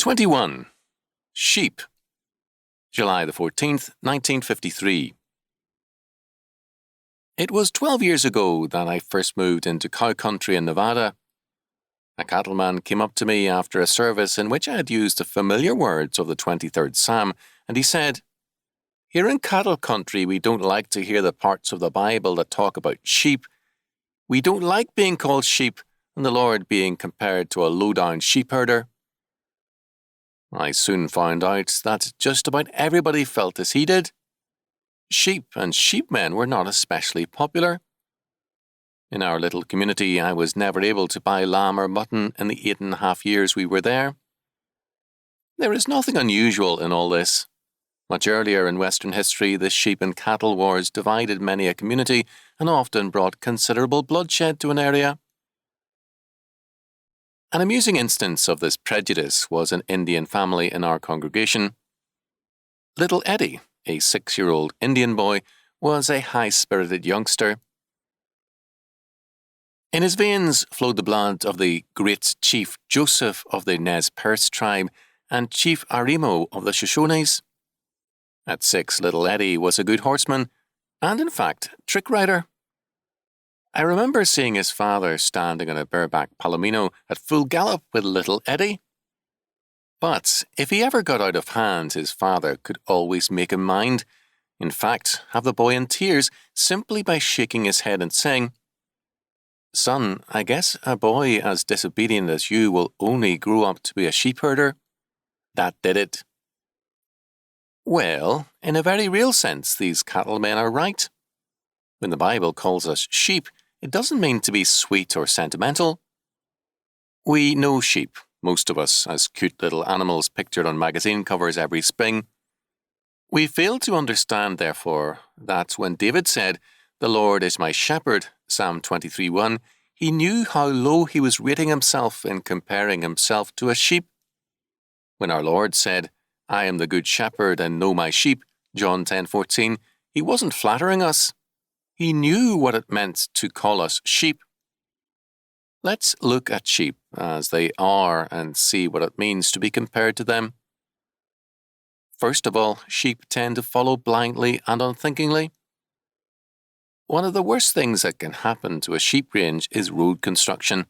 21. Sheep. July the 14th, 1953. It was 12 years ago that I first moved into cow country in Nevada. A cattleman came up to me after a service in which I had used the familiar words of the 23rd Psalm, and he said, "Here in cattle country we don't like to hear the parts of the Bible that talk about sheep. We don't like being called sheep and the Lord being compared to a low-down sheep herder." I soon found out that just about everybody felt as he did. Sheep and sheepmen were not especially popular. In our little community, I was never able to buy lamb or mutton in the 8.5 years we were there. There is nothing unusual in all this. Much earlier in Western history, the sheep and cattle wars divided many a community and often brought considerable bloodshed to an area. An amusing instance of this prejudice was an Indian family in our congregation. Little Eddie, a 6-year-old Indian boy, was a high-spirited youngster. In his veins flowed the blood of the great Chief Joseph of the Nez Perce tribe and Chief Arimo of the Shoshones. At 6, little Eddie was a good horseman and, in fact, trick rider. I remember seeing his father standing on a bareback palomino at full gallop with little Eddie. But if he ever got out of hand, his father could always make him mind. In fact, have the boy in tears simply by shaking his head and saying, "Son, I guess a boy as disobedient as you will only grow up to be a sheep herder." That did it. Well, in a very real sense, these cattlemen are right. When the Bible calls us sheep, it doesn't mean to be sweet or sentimental. We know sheep, most of us, as cute little animals pictured on magazine covers every spring. We fail to understand, therefore, that when David said, "The Lord is my shepherd," Psalm 23:1, he knew how low he was rating himself in comparing himself to a sheep. When our Lord said, "I am the good shepherd and know my sheep," John 10:14, he wasn't flattering us. He knew what it meant to call us sheep. Let's look at sheep as they are and see what it means to be compared to them. First of all, sheep tend to follow blindly and unthinkingly. One of the worst things that can happen to a sheep range is road construction.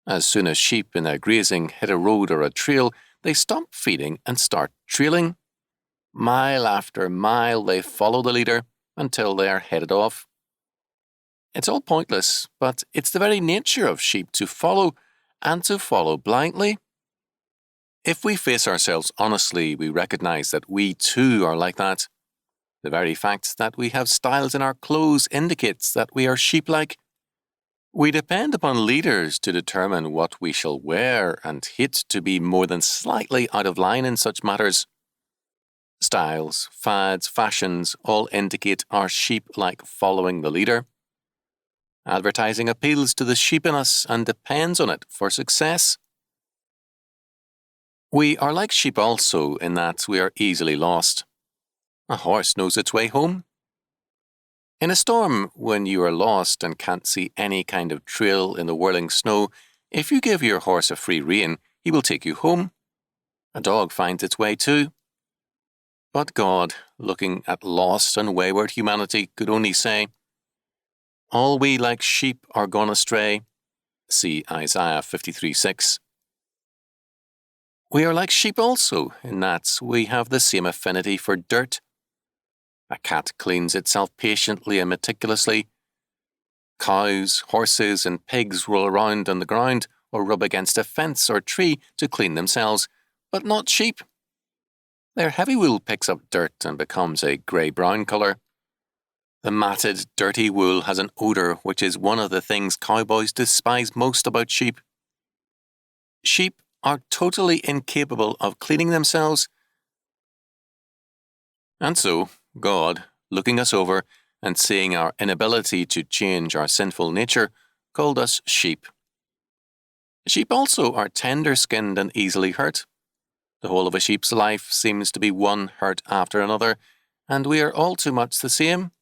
As soon as sheep in their grazing hit a road or a trail, they stop feeding and start trailing. Mile after mile, they follow the leader until they are headed off. It's all pointless, but it's the very nature of sheep to follow, and to follow blindly. If we face ourselves honestly, we recognize that we too are like that. The very fact that we have styles in our clothes indicates that we are sheep-like. We depend upon leaders to determine what we shall wear and hate to be more than slightly out of line in such matters. Styles, fads, fashions all indicate our sheep-like following the leader. Advertising appeals to the sheep in us and depends on it for success. We are like sheep also in that we are easily lost. A horse knows its way home. In a storm, when you are lost and can't see any kind of trail in the whirling snow, if you give your horse a free rein, he will take you home. A dog finds its way too. But God, looking at lost and wayward humanity, could only say, "All we like sheep are gone astray." See Isaiah 53:6. We are like sheep also, in that we have the same affinity for dirt. A cat cleans itself patiently and meticulously. Cows, horses, and pigs roll around on the ground or rub against a fence or tree to clean themselves, but not sheep. Their heavy wool picks up dirt and becomes a grey-brown colour. The matted, dirty wool has an odour which is one of the things cowboys despise most about sheep. Sheep are totally incapable of cleaning themselves. And so, God, looking us over and seeing our inability to change our sinful nature, called us sheep. Sheep also are tender-skinned and easily hurt. The whole of a sheep's life seems to be one hurt after another, and we are all too much the same.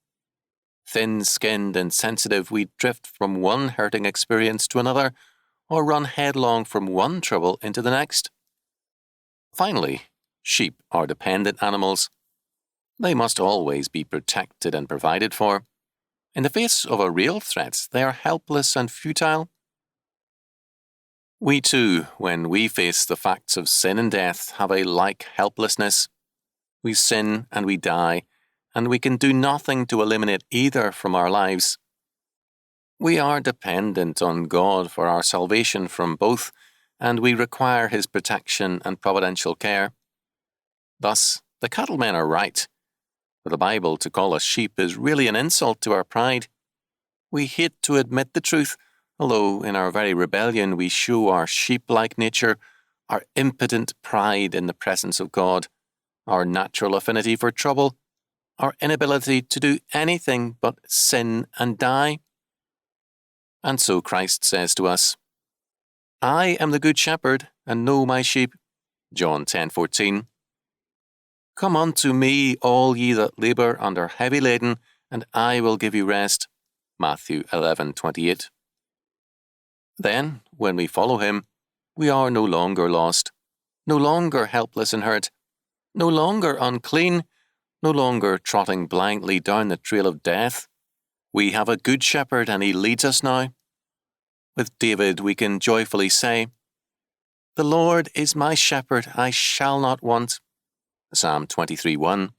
Thin-skinned and sensitive, we drift from one hurting experience to another, or run headlong from one trouble into the next. Finally, sheep are dependent animals. They must always be protected and provided for. In the face of a real threat, they are helpless and futile. We too, when we face the facts of sin and death, have a like helplessness. We sin and we die, and we can do nothing to eliminate either from our lives. We are dependent on God for our salvation from both, and we require His protection and providential care. Thus, the cattlemen are right. For the Bible to call us sheep is really an insult to our pride. We hate to admit the truth, although in our very rebellion we show our sheep-like nature, our impotent pride in the presence of God, our natural affinity for trouble, our inability to do anything but sin and die. And so Christ says to us, I am the good shepherd, and know my sheep. John 10:14. Come unto me, all ye that labour and are heavy laden, and I will give you rest. Matthew 11:28. Then, when we follow Him, we are no longer lost, no longer helpless and hurt, no longer unclean, no longer trotting blindly down the trail of death. We have a good shepherd, and He leads us now. With David, we can joyfully say, The Lord is my shepherd, I shall not want. Psalm 23:1.